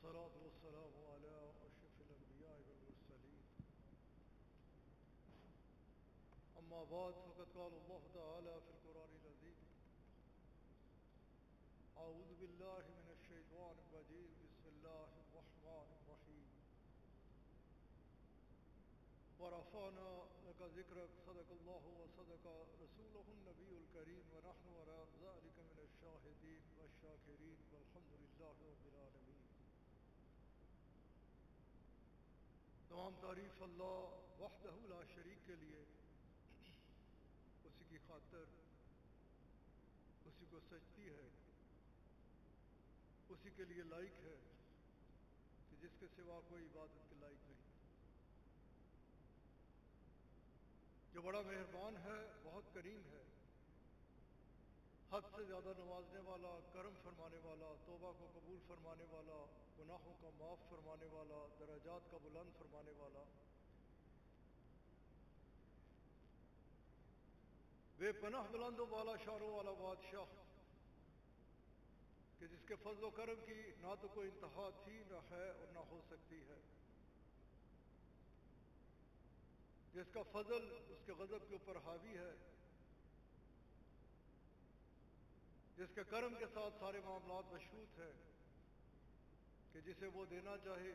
والصلاة والسلام على أشرف الأنبياء والمرسلين أما بعد فقد قال الله تعالى في القرآن العظيم أعوذ بالله من الشيطان الرجيم بسم الله الرحمن الرحيم ورفعنا لك ذكرك صدق الله وصدق رسوله النبي الكريم ونحن على ذلك من الشاهدين والشاكرين والحمد لله رب العالمين۔ تمام تعریف اللہ وحدہ لا شریک کے لیے، اسی کی خاطر اسی کو سجتی ہے، اسی کے لیے لائق ہے کہ جس کے سوا کوئی عبادت کے لائق نہیں، جو بڑا مہربان ہے، بہت کریم ہے، حد سے زیادہ نوازنے والا، کرم فرمانے والا، توبہ کو قبول فرمانے والا، گناہوں کا معاف فرمانے والا، درجات کا بلند فرمانے والا، بے پناہ بلند و بالا شانوں والا بادشاہ کہ جس کے فضل و کرم کی نہ تو کوئی انتہا تھی، نہ ہے اور نہ ہو سکتی ہے، جس کا فضل اس کے غضب کے اوپر حاوی ہے، جس کے کرم کے ساتھ سارے معاملات مشروط ہیں کہ جسے وہ دینا چاہے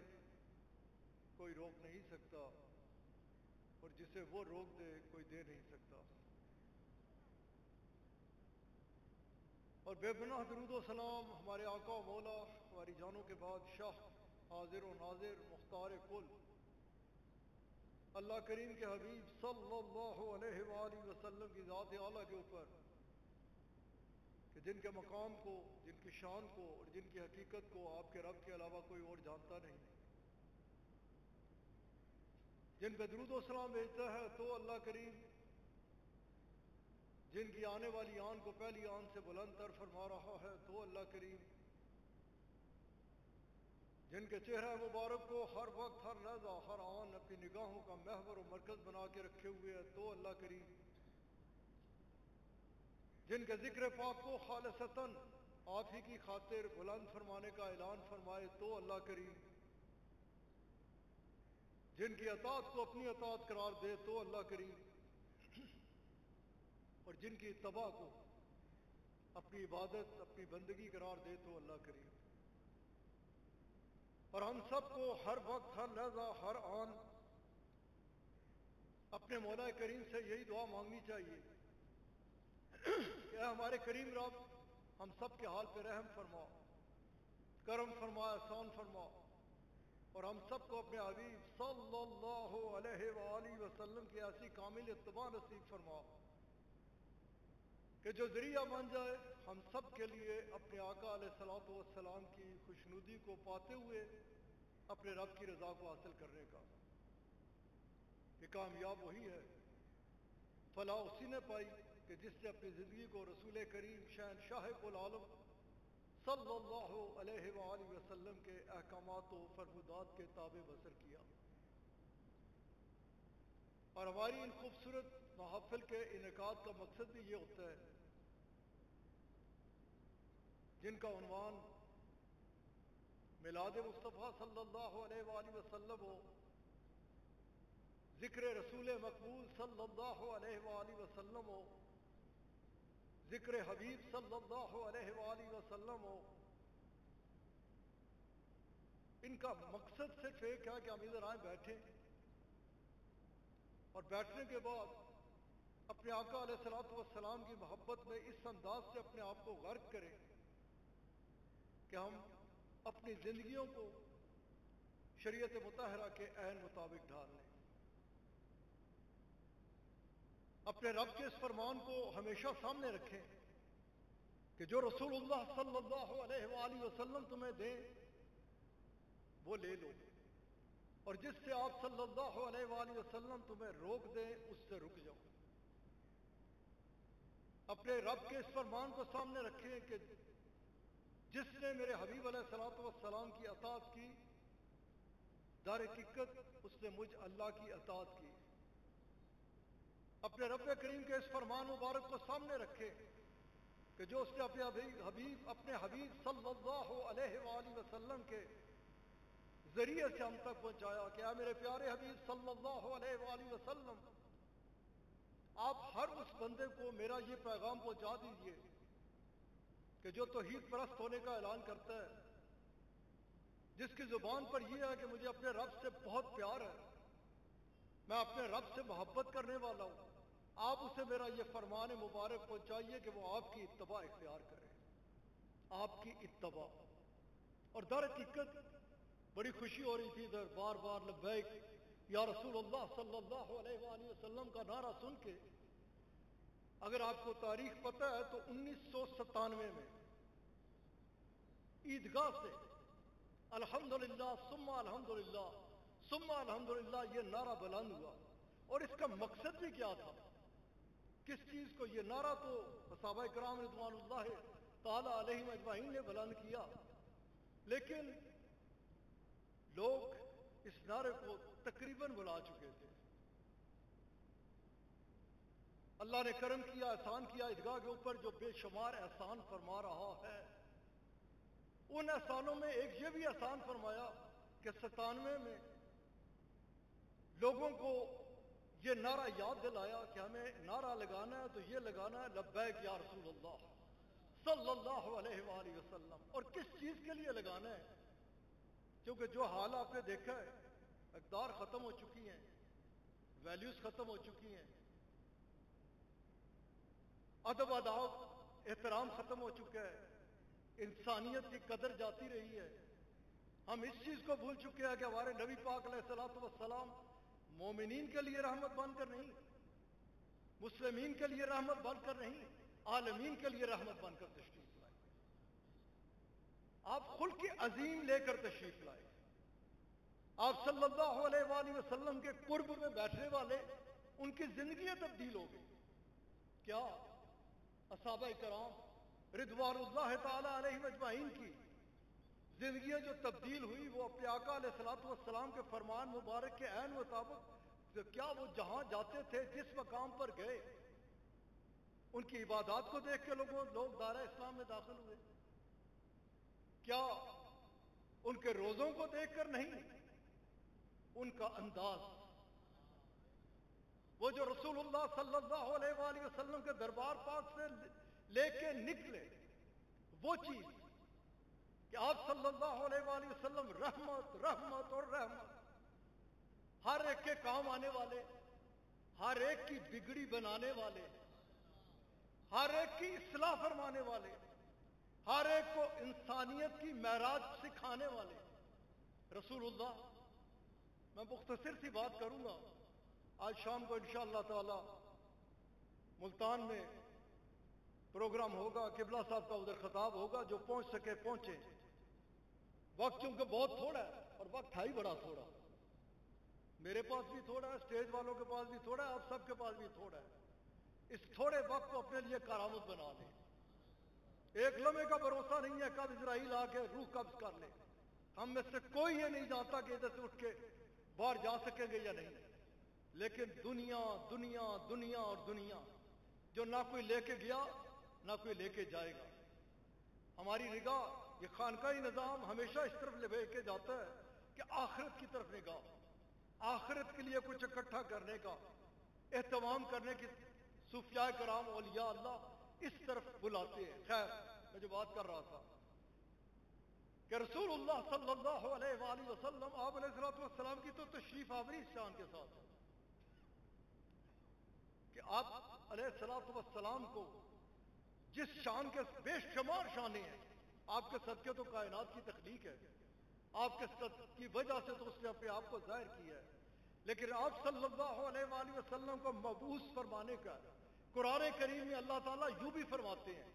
کوئی روک نہیں سکتا، اور جسے وہ روک دے کوئی دے نہیں سکتا۔ اور بے پناہ درود و سلام ہمارے آقا و مولا، ہماری جانوں کے بادشاہ، حاضر و ناظر، مختار کل، اللہ کریم کے حبیب صلی اللہ علیہ وآلہ وسلم کی ذات اعلیٰ کے اوپر کہ جن کے مقام کو، جن کی شان کو اور جن کی حقیقت کو آپ کے رب کے علاوہ کوئی اور جانتا نہیں، جن پہ درود و سلام بھیجتا ہے تو اللہ کریم جن کی آنے والی آن کو پہلی آن سے بلند تر فرما رہا ہے تو اللہ کریم جن کے چہرہ مبارک کو ہر وقت، ہر لحظہ، ہر آن اپنی نگاہوں کا محور و مرکز بنا کے رکھے ہوئے ہے تو اللہ کریم جن کے ذکر پاک کو خالصتاً آپ ہی کی خاطر بلند فرمانے کا اعلان فرمائے تو اللہ کریم جن کی اطاعت کو اپنی اطاعت قرار دے تو اللہ کریم اور جن کی اتباع کو اپنی عبادت، اپنی بندگی قرار دے تو اللہ کریم۔ اور ہم سب کو ہر وقت، ہر لحظہ، ہر آن اپنے مولا کریم سے یہی دعا مانگنی چاہیے کہ اے ہمارے کریم رب ہم سب کے حال پہ رحم فرما، کرم فرما، احسان فرما، اور ہم سب کو اپنے حبیب صلی اللہ علیہ وآلہ وسلم کی ایسی کامل اتباع نصیب فرما کہ جو ذریعہ بن جائے ہم سب کے لیے اپنے آقا علیہ الصلوۃ والسلام کی خوشنودی کو پاتے ہوئے اپنے رب کی رضا کو حاصل کرنے کا۔ یہ کامیاب وہی ہے، فلاح اسی نے پائی کہ جس نے اپنی زندگی کو رسول کریم شہنشاہ کل عالم صلی اللہ علیہ وآلہ وسلم کے احکامات و فرمودات کے تابع بسر کیا۔ اور ہماری ان خوبصورت محافل کے انعقاد کا مقصد بھی یہ ہوتا ہے جن کا عنوان میلاد مصطفیٰ صلی اللہ علیہ وآلہ وسلم ہو، ذکر رسول مقبول صلی اللہ علیہ وآلہ وسلم ہو، ذکر حبیب صلی اللہ علیہ وآلہ وسلم ہو، ان کا مقصد صرف ایک ہے کہ ہم ادھر آئیں بیٹھیں اور بیٹھنے کے بعد اپنے آقا علیہ الصلوۃ والسلام کی محبت میں اس انداز سے اپنے آپ کو غرق کریں کہ ہم اپنی زندگیوں کو شریعت مطہرہ کے عین مطابق ڈھال لیں، اپنے رب کے اس فرمان کو ہمیشہ سامنے رکھیں کہ جو رسول اللہ صلی اللہ علیہ وآلہ وسلم تمہیں دیں وہ لے لو، اور جس سے آپ صلی اللہ علیہ وآلہ وسلم تمہیں روک دیں اس سے رک جاؤ۔ اپنے رب کے اس فرمان کو سامنے رکھیں کہ جس نے میرے حبیب علیہ الصلوۃ والسلام کی اطاعت کی، در حقیقت اس نے مجھ اللہ کی اطاعت کی۔ اپنے رب کریم کے اس فرمان مبارک کو سامنے رکھے کہ جو اس نے اپنے حبیب صلی اللہ علیہ وآلہ وسلم کے ذریعے سے ہم تک پہنچایا کہ اے میرے پیارے حبیب صلی اللہ علیہ وآلہ وسلم، آپ ہر اس بندے کو میرا یہ پیغام پہنچا دیجئے کہ جو توحید پرست ہونے کا اعلان کرتا ہے، جس کی زبان پر یہ ہے کہ مجھے اپنے رب سے بہت پیار ہے، میں اپنے رب سے محبت کرنے والا ہوں، آپ اسے میرا یہ فرمان مبارک پہنچائیے کہ وہ آپ کی اتباع اختیار کرے، آپ کی اتباع۔ اور در حقیقت بڑی خوشی ہو رہی تھی ادھر بار بار لبیک یا رسول اللہ صلی اللہ علیہ وآلہ وسلم کا نعرہ سن کے۔ اگر آپ کو تاریخ پتہ ہے تو 1997 میں عیدگاہ سے الحمدللہ ثم الحمدللہ ثم الحمدللہ یہ نعرہ بلند ہوا، اور اس کا مقصد بھی کیا تھا؟ کس چیز کو؟ یہ نعرہ تو صحابہ کرام رضوان اللہ تعالی علیہم اجمعین نے بلند کیا، لیکن لوگ اس نعرے کو تقریباً بلا چکے تھے۔ اللہ نے کرم کیا، احسان کیا عیدگاہ کے اوپر، جو بے شمار احسان فرما رہا ہے۔ ان احسانوں میں ایک یہ بھی احسان فرمایا کہ 97 میں لوگوں کو یہ نعرہ یاد دلایا کہ ہمیں نعرہ لگانا ہے تو یہ لگانا ہے لبیک یا رسول اللہ صلی اللہ علیہ وآلہ وسلم۔ اور کس چیز کے لیے لگانا ہے؟ کیونکہ جو حال آپ نے دیکھا ہے، اقدار ختم ہو چکی ہیں، ویلیوز ختم ہو چکی ہیں، ادب آداب احترام ختم ہو چکا ہے، انسانیت کی قدر جاتی رہی ہے۔ ہم اس چیز کو بھول چکے ہیں کہ ہمارے نبی پاک علیہ الصلوۃ والسلام مومنین کے لیے رحمت بن کر نہیں، مسلمین کے لیے رحمت بن کر نہیں، عالمین کے لیے رحمت بن کر تشریف لائے۔ آپ خلق عظیم لے کر تشریف لائے۔ آپ صلی اللہ علیہ وآلہ وسلم کے قرب میں بیٹھنے والے، ان کی زندگیاں تبدیل ہو گئی۔ کیا اصحابہ کرام رضوان اللہ تعالی علیہم اجمعین کی زندگیاں جو تبدیل ہوئی، وہ اپنے آقا علیہ الصلوۃ والسلام کے فرمان مبارک کے عین مطابق، کیا وہ جہاں جاتے تھے، جس مقام پر گئے، ان کی عبادات کو دیکھ کے لوگ دائرہ اسلام میں داخل ہوئے؟ کیا ان کے روزوں کو دیکھ کر نہیں؟ ان کا انداز، وہ جو رسول اللہ صلی اللہ علیہ وآلہ وسلم کے دربار پاک سے لے کے نکلے، وہ چیز کہ آپ صلی اللہ علیہ وآلہ وسلم رحمت رحمت اور رحمت، ہر ایک کے کام آنے والے، ہر ایک کی بگڑی بنانے والے، ہر ایک کی اصلاح فرمانے والے، ہر ایک کو انسانیت کی معراج سکھانے والے رسول اللہ۔ میں مختصر سی بات کروں گا۔ آج شام کو انشاءاللہ تعالی ملتان میں پروگرام ہوگا، قبلہ صاحب کا ادھر خطاب ہوگا، جو پہنچ سکے پہنچے۔ وقت چونکہ بہت تھوڑا ہے، اور وقت ہے ہی بڑا تھوڑا، میرے پاس بھی تھوڑا ہے، اسٹیج والوں کے پاس بھی تھوڑا ہے، آپ سب کے پاس بھی تھوڑا ہے۔ اس تھوڑے وقت کو اپنے لیے کرامت بنا لیں۔ ایک لمحے کا بھروسہ نہیں ہے کب اسرائیل آ کے روح قبض کر لے۔ ہم میں سے کوئی یہ نہیں جانتا کہ ادھر سے اٹھ کے باہر جا سکیں گے یا نہیں، لیکن دنیا دنیا دنیا اور دنیا، جو نہ کوئی لے کے گیا نہ کوئی لے کے جائے گا۔ ہماری نگاہ، یہ خانقاہی نظام ہمیشہ اس طرف لے کے جاتا ہے کہ آخرت کی طرف نگاہ، آخرت کے لیے کچھ اکٹھا کرنے کا، اہتمام کرنے کی صوفیاء کرام اولیاء اللہ اس طرف بلاتے ہیں۔ خیر، میں جو بات کر رہا تھا کہ رسول اللہ صلی اللہ علیہ وآلہ وسلم، آپ علیہ الصلوۃ والسلام کی تو تشریف آوری اس شان کے ساتھ ہے کہ آپ علیہ الصلوۃ والسلام کو جس شان کے بے شمار شانیں ہیں، آپ کے صدقے تو کائنات کی تخلیق ہے، آپ کے صدقے کی وجہ سے تو اس نے اپنے آپ کو ظاہر کیا ہے، لیکن آپ صلی اللہ علیہ وآلہ وسلم کو مبعوث فرمانے کا قرآن کریم میں اللہ تعالیٰ یوں بھی فرماتے ہیں،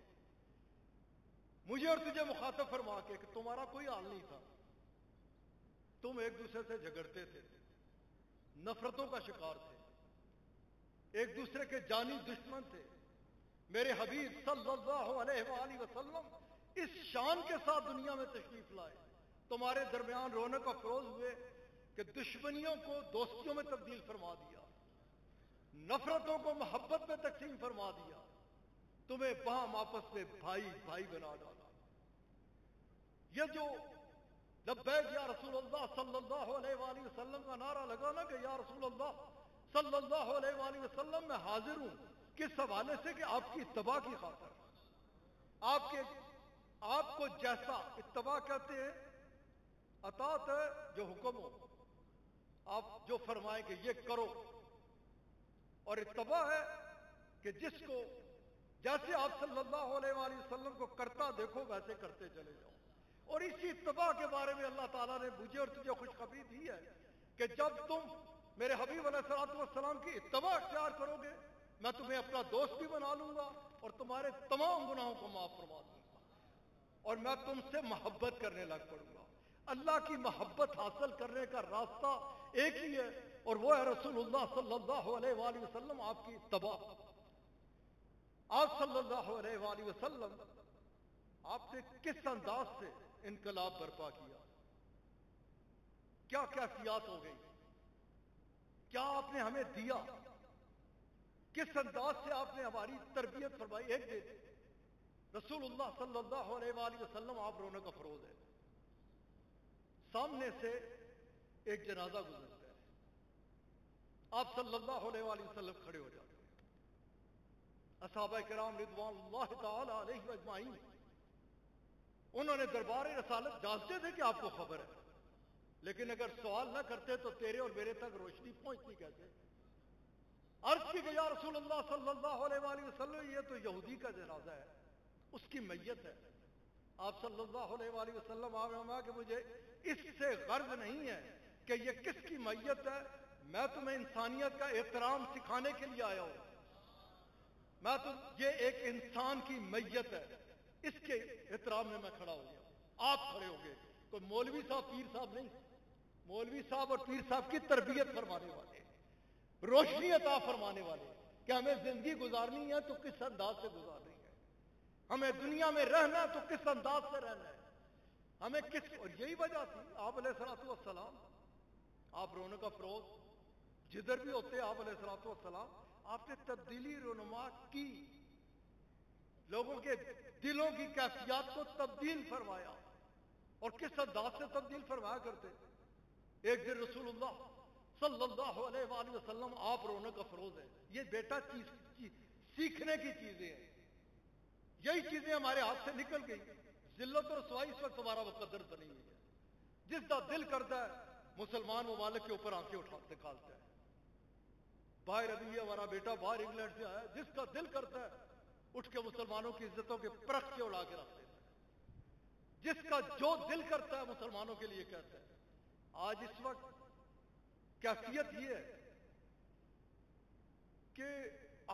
مجھے اور تجھے مخاطب فرما کے کہ تمہارا کوئی حال نہیں تھا، تم ایک دوسرے سے جھگڑتے تھے، نفرتوں کا شکار تھے، ایک دوسرے کے جانی دشمن تھے۔ میرے حبیب صلی اللہ علیہ وآلہ وسلم اس شان کے ساتھ دنیا میں تشریف لائے، تمہارے درمیان رونق افروز ہوئے کہ دشمنیوں کو دوستیوں میں تبدیل فرما دیا، نفرتوں کو محبت میں تقسیم فرما دیا، تمہیں باہم آپس میں بھائی بھائی بنا ڈالا۔ یہ جو لبیک یا رسول اللہ صلی اللہ علیہ وآلہ وسلم کا نعرہ لگانا کہ یا رسول اللہ صلی اللہ علیہ وآلہ وسلم میں حاضر ہوں، کس حوالے سے کہ آپ کی اتباع کی خاطر، آپ کو جیسا اتباع کہتے ہیں اطاعت ہے جو حکم ہو، آپ جو فرمائیں کہ یہ کرو، اور اتباع ہے کہ جس کو جیسے آپ صلی اللہ علیہ وآلہ وسلم کو کرتا دیکھو ویسے کرتے چلے جاؤ۔ اور اسی اتباع کے بارے میں اللہ تعالیٰ نے مجھے اور تجھے خوشخبری دی ہے کہ جب تم میرے حبیب علیہ الصلوۃ والسلام کی اتباع اختیار کرو گے، میں تمہیں اپنا دوست بھی بنا لوں گا اور تمہارے تمام گناہوں کو معاف فرما دوں گا، اور میں تم سے محبت کرنے لگ پڑوں گا۔ اللہ کی محبت حاصل کرنے کا راستہ ایک ہی ہے، اور وہ ہے رسول اللہ صلی اللہ علیہ وآلہ وسلم، آپ کی اتباع۔ آپ صلی اللہ علیہ وآلہ وسلم آپ نے کس انداز سے انقلاب برپا کیا، کیا کیفیات ہو گئی، کیا آپ نے ہمیں دیا، کس انداز سے آپ نے ہماری تربیت فرمائی۔ ایک دن رسول اللہ صلی اللہ علیہ وآلہ وسلم آپ رونق افروز ہے، سامنے سے ایک جنازہ گزرتا ہے، آپ صلی اللہ علیہ وآلہ وسلم کھڑے ہو جاتے ہیں، اصحابہ کرام رضوان اللہ تعالی علیہ اجمعین انہوں نے دربار رسالت جانتے تھے کہ آپ کو خبر ہے، لیکن اگر سوال نہ کرتے تو تیرے اور میرے تک روشنی پہنچتی کیسے؟ عرض کی کہ یا رسول اللہ صلی اللہ علیہ وآلہ وسلم یہ تو یہودی کا جنازہ ہے، اس کی میت ہے۔ آپ صلی اللہ علیہ وآلہ وسلم کہ مجھے اس سے غرض نہیں ہے کہ یہ کس کی میت ہے، میں تمہیں انسانیت کا احترام سکھانے کے لیے آیا ہوں، یہ ایک انسان کی میت ہے، اس کے احترام میں کھڑا ہو گیا۔ آپ کھڑے ہو گئے، کوئی مولوی صاحب پیر صاحب نہیں، مولوی صاحب اور پیر صاحب کی تربیت فرمانے والے، روشنی عطا فرمانے والے کہ ہمیں زندگی گزارنی ہے تو کس انداز سے گزارنی ہے، ہمیں دنیا میں رہنا ہے تو کس انداز سے رہنا ہے، ہمیں کس، اور یہی وجہ تھی آپ علیہ الصلوۃ والسلام، آپ رونق افروز جدھر بھی ہوتے آپ علیہ الصلوۃ والسلام، آپ نے تبدیلی رونما کی، لوگوں کے دلوں کی کیفیات کو تبدیل فرمایا، اور کس انداز سے تبدیل فرمایا کرتے۔ ایک دن رسول اللہ صلی اللہ علیہ وآلہ وسلم آپ رونق افروز ہیں، یہ بیٹا سیکھنے کی چیزیں ہیں، یہی چیزیں ہمارے ہاتھ سے نکل گئی، ذلت اور رسوائی اس وقت ہمارا مقدر بنی ہوئی ہے۔ جس کا دل کرتا ہے مسلمان ممالک کے اوپر آنکھیں نکالتا ہے، باہر ابھی ہمارا بیٹا باہر انگلینڈ سے آیا، جس کا دل کرتا ہے اٹھ کے مسلمانوں کی عزتوں کے پرکھ کے اڑا کے رکھ دیتا ہے، جس کا جو دل کرتا ہے مسلمانوں کے لیے کہتا ہے۔ آج اس وقت کیفیت یہ ہے کہ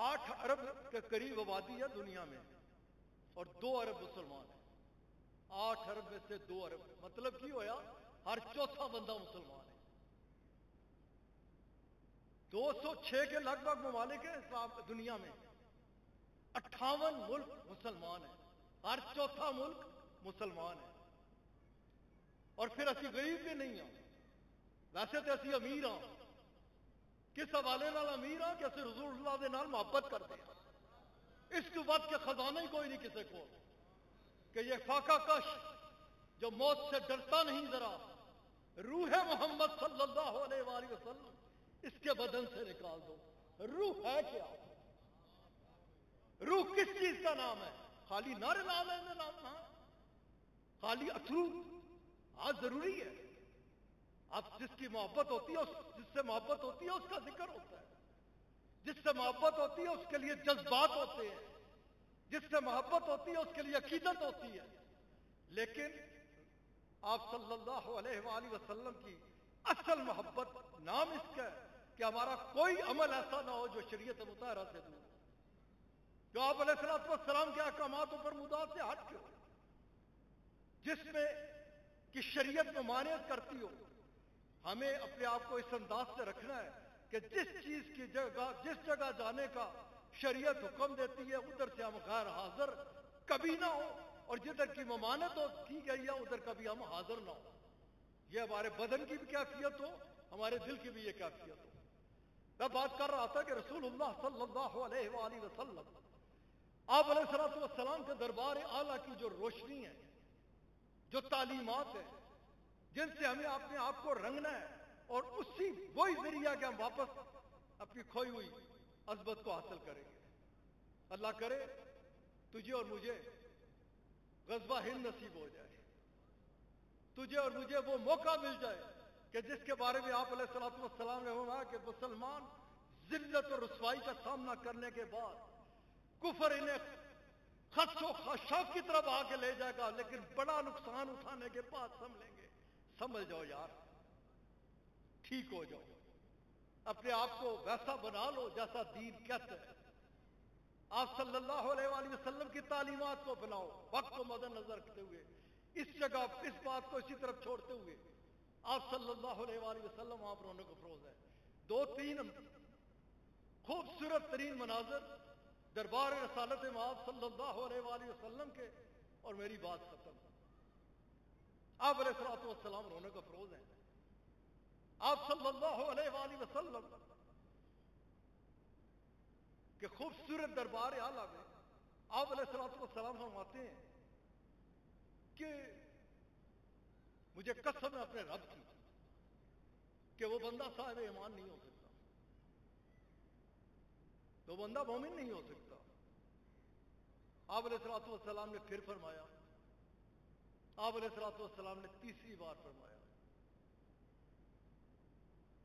8 ارب کے قریب آبادی ہے دنیا میں، اور 2 ارب مسلمان ہیں، 8 ارب میں سے 2 ارب، مطلب کی ہویا ہر چوتھا بندہ مسلمان ہے۔ 206 کے لگ بھگ ممالک ہیں دنیا میں، 58 ملک مسلمان ہیں، ہر چوتھا ملک مسلمان ہے، اور پھر اسی غریب بھی نہیں ہوں، ویسے تو اسی امیر ہوں، کس حوالے نال امیر ہوں کہ اسی رسول اللہ دے نال محبت کرتے ہیں، اس کے بعد کے خزانہ ہی کوئی نہیں کسی کو، کہ یہ فاقہ کش جو موت سے ڈرتا نہیں ذرا، روح محمد صلی اللہ علیہ وآلہ وسلم اس کے بدن سے نکال دو۔ روح ہے کیا؟ روح کس چیز کا نام ہے؟ خالی نعرے نام ہے، نام خالی اتھرو، آج ضروری ہے، اب جس کی محبت ہوتی ہے، جس سے محبت ہوتی ہے اس کا ذکر ہوتا ہے، جس سے محبت ہوتی ہے اس کے لیے جذبات ہوتے ہیں، جس سے محبت ہوتی ہے اس کے لیے عقیدت ہوتی ہے، لیکن آپ صلی اللہ علیہ وآلہ وسلم کی اصل محبت نام اس کا ہے کہ ہمارا کوئی عمل ایسا نہ ہو جو شریعت مطہرہ سے دور، جو آپ علیہ الصلوۃ والسلام کے احکامات پر مداد سے ہٹ کے ہو، جس میں کہ شریعت ممانعت کرتی ہو۔ ہمیں اپنے آپ کو اس انداز سے رکھنا ہے کہ جس جگہ جانے کا شریعت حکم دیتی ہے ادھر سے ہم غیر حاضر کبھی نہ ہو، اور جدھر کی ممانعت کی گئی ہے ادھر کبھی ہم حاضر نہ ہو۔ یہ ہمارے بدن کی بھی کیفیت ہو، ہمارے دل کی بھی یہ کیفیت ہو۔ میں بات کر رہا تھا کہ رسول اللہ صلی اللہ علیہ وآلہ وسلم آپ علیہ الصلوۃ والسلام کے دربار اعلیٰ کی جو روشنی ہے، جو تعلیمات ہیں، جن سے ہمیں اپنے آپ کو رنگنا ہے، اور اسی وہی ذریعہ کہ ہم واپس اپنی کھوئی ہوئی عظمت کو حاصل کریں گے۔ اللہ کرے تجھے اور مجھے غزوہ ہند نصیب ہو جائے، تجھے اور مجھے وہ موقع مل جائے کہ جس کے بارے میں آپ علیہ الصلوۃ والسلام نے فرمایا کہ مسلمان ذلت اور رسوائی کا سامنا کرنے کے بعد کفر انہیں خدش و خشاک کی طرف آ کے لے جائے گا، لیکن بڑا نقصان اٹھانے کے بعد سمجھ گے، سمجھ جاؤ یار، ٹھیک ہو جاؤ، اپنے آپ کو ویسا بنا لو جیسا دین کہتا ہے۔ آپ صلی اللہ علیہ وآلہ وسلم کی تعلیمات کو بناؤ، وقت کو مد نظر رکھتے ہوئے، اس جگہ اس بات کو اسی طرف چھوڑتے ہوئے آپ صلی اللہ علیہ وآلہ وسلم آپ رونق افروز ہے۔ دو تین خوبصورت ترین مناظر دربار رسالت مآب صلی اللہ علیہ وآلہ وسلم کے، اور میری بات ختم۔ آپ علیہ الصلوۃ والسلام رونق افروز ہیں۔ آپ صلی اللہ علیہ وآلہ وسلم کہ خوبصورت دربار اعلیٰ میں آپ علیہ الصلوۃ والسلام فرماتے ہیں کہ مجھے قسم ہے اپنے رب کی کہ وہ بندہ صاحب ایمان نہیں ہو سکتا، تو بندہ مومن نہیں ہو سکتا۔ آپ علیہ الصلوۃ والسلام نے پھر فرمایا، آپ علیہ الصلوۃ والسلام نے تیسری بار فرمایا۔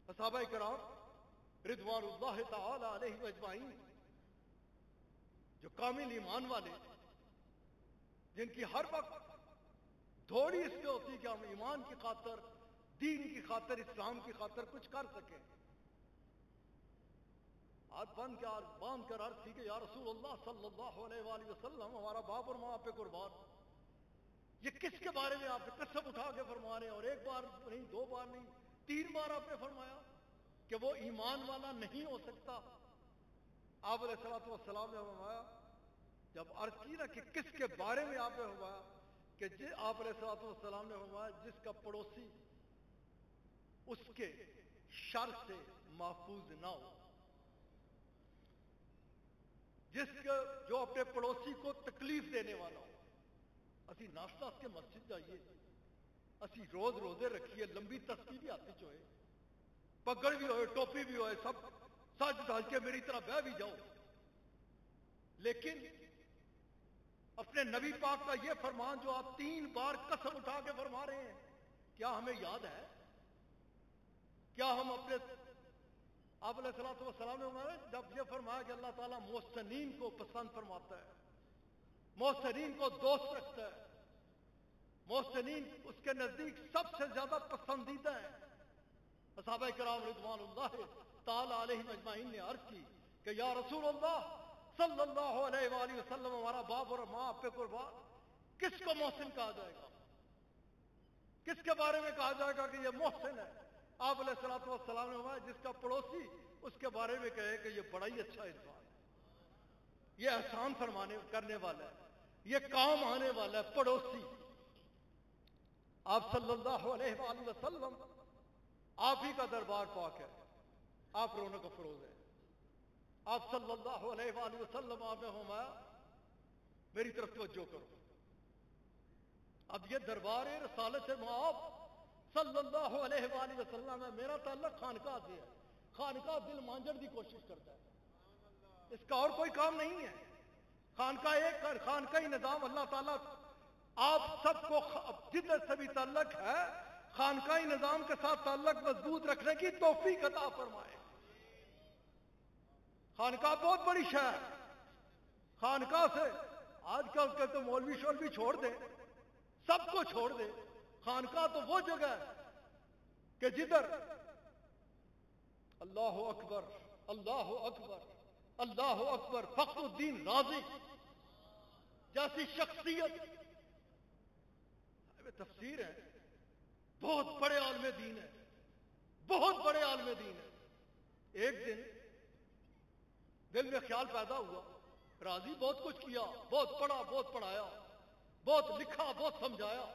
صحابہ کرام رضوان اللہ تعالی علیہ اجمعین جو کامل ایمان والے، جن کی ہر وقت تھوڑی اس پہ ہوتی کہ ہم ایمان کی خاطر، دین کی خاطر، اسلام کی خاطر کچھ کر سکیں، ہاتھ باندھ کر عرض کی کہ یا رسول اللہ صلی اللہ علیہ وآلہ وسلم، ہمارا باپ اور ماں پہ قربان، یہ کس کے بارے میں آپ نے قسم اٹھا کے فرما رہے ہیں، اور ایک بار نہیں، دو بار نہیں، تین بار آپ نے فرمایا کہ وہ ایمان والا نہیں ہو سکتا۔ آپ علیہ الصلوۃ والسلام نے فرمایا، جب عرض کی نا کہ کس کے بارے میں آپ نے فرمایا، کہ آپ علیہ الصلوۃ والسلام نے فرمایا جس کا پڑوسی اس کے شر سے محفوظ نہ ہو، جس کا جو اپنے پڑوسی کو تکلیف دینے والا ہو۔ اسی ناشتہ کے مسجد جائیے، اسی روز روزے رکھیے، لمبی تسبیح بھی ہاتھ ہوئے، پگڑ بھی ہوئے، ٹوپی بھی ہوئے، سب سج دھج کے میری طرح بہ بھی جاؤ، لیکن اپنے نبی پاک کا یہ فرمان جو آپ تین بار قسم اٹھا کے فرما رہے ہیں، کیا ہمیں یاد ہے؟ کیا ہم اپنے آپ علیہ الصلوۃ والسلام نے فرمایا، جب یہ فرمایا کہ اللہ تعالیٰ محسنین کو پسند فرماتا ہے، محسنین کو دوست رکھتا ہے، محسنین اس کے نزدیک سب سے زیادہ پسندیدہ ہے۔ صحابہ کرام رضوان اللہ تعالی علیہم اجمعین نے عرض کی کہ یا رسول اللہ صلی اللہ علیہ وآلہ وسلم، ہمارا باپ اور ماں آپ پہ قربان، کس کو محسن کہا جائے گا؟ کس کے بارے میں کہا جائے گا کہ یہ محسن ہے؟ آپ علیہ الصلوۃ والسلام نے فرمایا جس کا پڑوسی اس کے بارے میں کہے کہ یہ بڑا ہی اچھا انسان ہے، یہ احسان فرمانے کرنے والا ہے، یہ کام آنے والا ہے، پڑوسی۔ آپ صلی اللہ علیہ وآلہ وسلم، آپ ہی کا دربار پاک ہے، آپ رونق افروز ہیں۔ آپ صلی اللہ علیہ وآلہ وسلم آپ نے فرمایا میری طرف توجہ کرو، اب یہ دربار رسالت مآب صلی اللہ علیہ وآلہ وسلم ہے، میرا تعلق خانقاہ سے ہے، خانقاہ دل مانجر کی کوشش کرتا ہے، اس کا اور کوئی کام نہیں ہے۔ خانقاہ ایک خانقاہی نظام اللہ تعالیٰ آپ سب کو جدت سے بھی تعلق ہے، خانقاہی نظام کے ساتھ تعلق مضبوط رکھنے کی توفیق عطا فرمائے۔ خانقاہ بہت بڑی شے ہے، خانقاہ سے آج کل کے تو مولوی شولوی چھوڑ دیں، سب کو چھوڑ دیں، خانقاہ تو وہ جگہ ہے کہ جدھر اللہ اکبر، اللہ اکبر، اللہ اکبر، فخر الدین رازی جیسی شخصیت تفسیر ہے، بہت بڑے عالم دین ہے، بہت بڑے عالم دین ہے۔ ایک دن دل میں خیال پیدا ہوا، راضی بہت کچھ کیا، بہت پڑھا، بہت پڑھایا، بہت لکھا، بہت سمجھایا،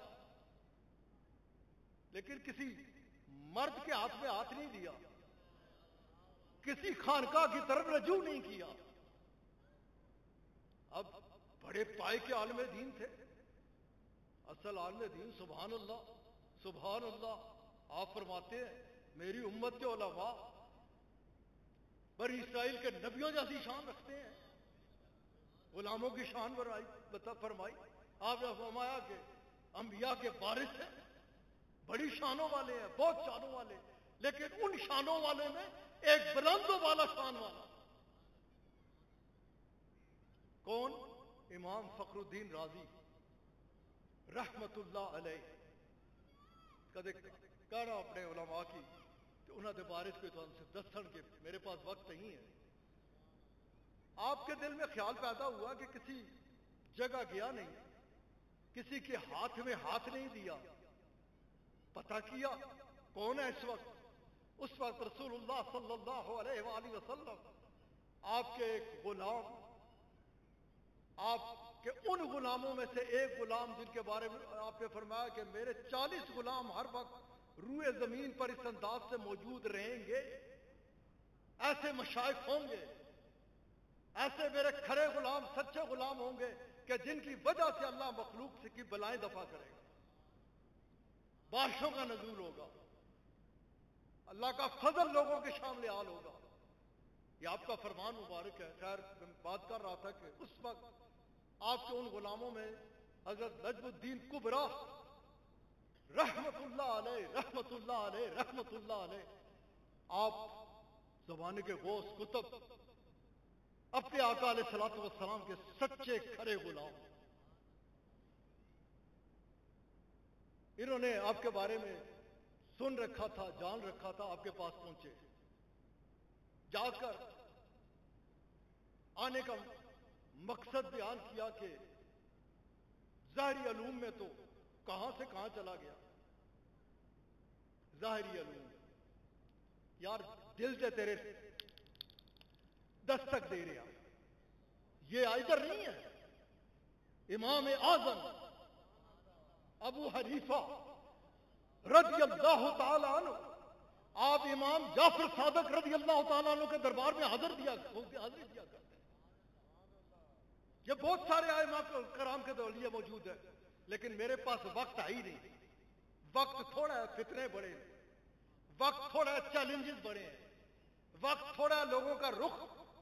لیکن کسی مرد کے ہاتھ میں ہاتھ نہیں دیا، کسی خانقاہ کی طرف رجوع نہیں کیا۔ اب بڑے پائے کے عالم دین تھے، اصل عالم دین سبحان اللہ سبحان اللہ. آپ فرماتے ہیں میری امت کے علماء بنی اسرائیل کے نبیوں جیسی شان رکھتے ہیں. غلاموں کی شان بتا فرمائی. آپ نے فرمایا کہ انبیاء کے وارث ہیں, بڑی شانوں والے ہیں, بہت شانوں والے, لیکن ان شانوں والے میں ایک بلند و بالا شان والا کون؟ امام فخر الدین رازی رحمت اللہ علیہ. کدے کہنا اپنے علماء کی کہ انہوں نے بارش کو تو سے دسن کے میرے پاس وقت نہیں ہے. آپ کے دل میں خیال پیدا ہوا کہ کسی جگہ گیا نہیں, کسی کے ہاتھ میں ہاتھ نہیں دیا, پتہ کیا کون ہے اس وقت. اس وقت رسول اللہ صلی اللہ علیہ وآلہ وسلم آپ کے ایک غلام, آپ کہ ان غلاموں میں سے ایک غلام جن کے بارے میں آپ نے فرمایا کہ میرے 40 غلام ہر وقت روئے زمین پر اس انداز سے موجود رہیں گے, ایسے مشائخ ہوں گے, ایسے میرے کھڑے غلام سچے غلام ہوں گے کہ جن کی وجہ سے اللہ مخلوق سے کی بلائیں دفع کرے گا, بارشوں کا نزول ہوگا, اللہ کا فضل لوگوں کے شامل حال ہوگا. یہ آپ کا فرمان مبارک ہے. خیر میں بات کر رہا تھا کہ اس وقت آپ کے ان غلاموں میں حضرت نجم الدین کبرا رحمت اللہ علیہ رحمت اللہ علیہ رحمت اللہ علیہ, آپ زمانے کے غوث کتب, اپنے آقا علیہ الصلوۃ والسلام کے سچے کھڑے غلام, انہوں نے آپ کے بارے میں سن رکھا تھا, جان رکھا تھا, آپ کے پاس پہنچے. جا کر آنے کا مقصد بیان کیا کہ ظاہری علوم میں تو کہاں سے کہاں چلا گیا. ظاہری علوم یار دل سے تیرے دستک دے رہا, یہ ادھر نہیں ہے. امام اعظم ابو حنیفہ رضی اللہ تعالی عنہ, آپ امام جعفر صادق رضی اللہ تعالیٰ عنہ کے دربار میں حاضری دیا کرتے. یہ بہت سارے ائمہ کرام کے دولیا موجود ہیں, لیکن میرے پاس وقت ہے ہی نہیں. وقت تھوڑا ہے, فتنے بڑے ہیں, وقت تھوڑا ہے, چیلنجز بڑے ہیں, وقت تھوڑا ہے, لوگوں کا رخ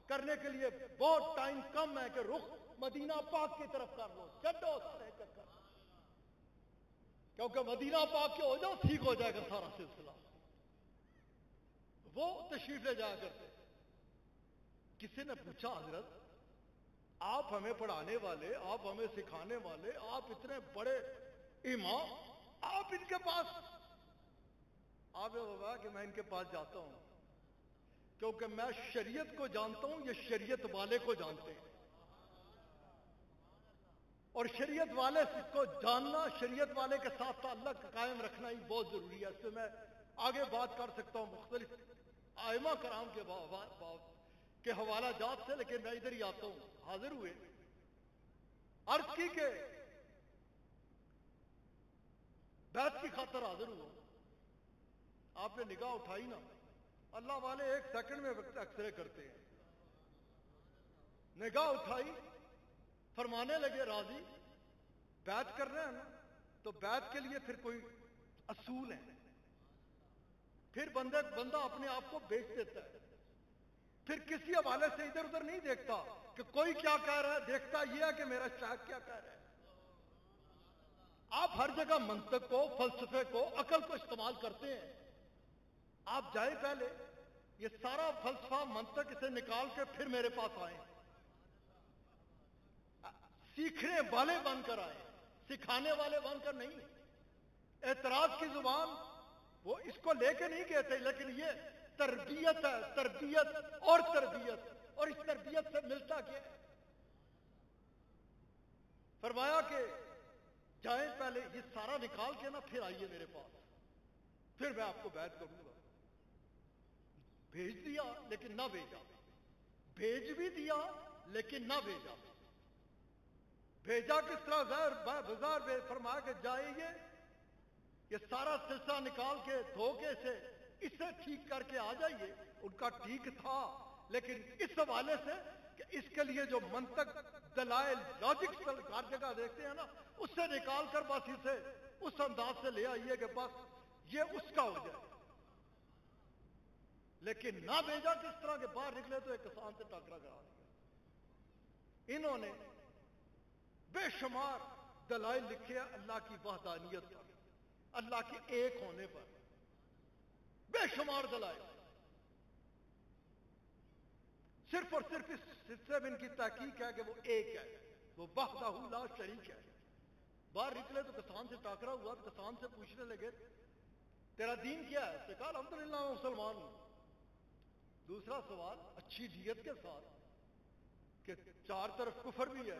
کرنے کے لیے بہت ٹائم کم ہے کہ رخ مدینہ پاک کی طرف کر لو, چڈو سارے چکر, کیونکہ مدینہ پاک کے ہو جاؤ ٹھیک ہو جائے گا سارا سلسلہ. وہ تشریف لے جایا کرتے. کسی نے پوچھا حضرت آپ ہمیں پڑھانے والے, آپ ہمیں سکھانے والے, آپ اتنے بڑے امام, آپ ان کے پاس, آپ نے بتایا کہ میں ان کے پاس جاتا ہوں کیونکہ میں شریعت کو جانتا ہوں, یہ شریعت والے کو جانتے ہیں, اور شریعت والے کو جاننا, شریعت والے کے ساتھ تعلق قائم رکھنا ہی بہت ضروری ہے. اس سے میں آگے بات کر سکتا ہوں مختلف ائمہ کرام کے حوالہ جات سے, لیکن میں ادھر ہی آتا ہوں. حاضر ہوئے, عرض کی کہ بیعت کی خاطر حاضر ہوا. آپ نے نگاہ اٹھائی نا, اللہ والے 1 سیکنڈ میں وقت اکثرے کرتے ہیں. نگاہ اٹھائی, فرمانے لگے راضی بیعت کر رہے ہیں نا, تو بیعت کے لیے پھر کوئی اصول ہیں, پھر بندہ اپنے آپ کو بیچ دیتا ہے, پھر کسی حوالے سے ادھر ادھر نہیں دیکھتا کہ کوئی کیا کہہ رہا ہے, دیکھتا یہ ہے کہ میرا شیخ کیا کہہ رہا ہے. آپ ہر جگہ منطق کو, فلسفے کو, عقل کو استعمال کرتے ہیں. آپ جائیں پہلے یہ سارا فلسفہ منطق اسے نکال کے پھر میرے پاس آئیں, سیکھنے والے بن کر آئے, سکھانے والے بن کر نہیں. اعتراض کی زبان وہ اس کو لے کے نہیں کہتے, لیکن یہ تربیت ہے, تربیت اور تربیت, اور اس تربیت سے ملتا کیا ہے. فرمایا کہ جائیں پہلے یہ سارا نکال کے نا پھر آئیے میرے پاس, پھر میں آپ کو بیعت کروں گا. بھیج دیا لیکن نہ بھیجا, بھیج بھی دیا لیکن نہ بھیجا. بھیجا کس طرح بازار میں, فرمایا کہ جائیے یہ سارا سلسلہ نکال کے دھوکے سے اسے ٹھیک کر کے آ جائیے. ان کا ٹھیک تھا, لیکن اس حوالے سے کہ اس کے لیے جو منطق, دلائل, لاجک ہر جگہ دیکھتے ہیں نا, اس سے نکال کر بس اسے اس انداز سے لے آئیے کہ بس یہ اس کا ہو جائے، لیکن نہ بھیجا کس طرح کے باہر نکلے تو ایک کسان سے ٹاکرا کرا دیا۔ انہوں نے بے شمار دلائل لکھے اللہ کی وحدانیت پر، اللہ کے ایک ہونے پر، بے شمار دلائل۔ صرف اور صرف اس حصے میں ان کی تحقیق ہے کہ وہ ایک ہے، وہ وحدہ لا شریک ہے۔ باہر نکلے تو کسان سے ٹاکرا ہوا، تو کسان سے پوچھنے لگے تیرا دین کیا ہے؟ اس نے کہا الحمدللہ میں مسلمان ہوں۔ دوسرا سوال اچھی نیت کے ساتھ کہ چار طرف کفر بھی ہے،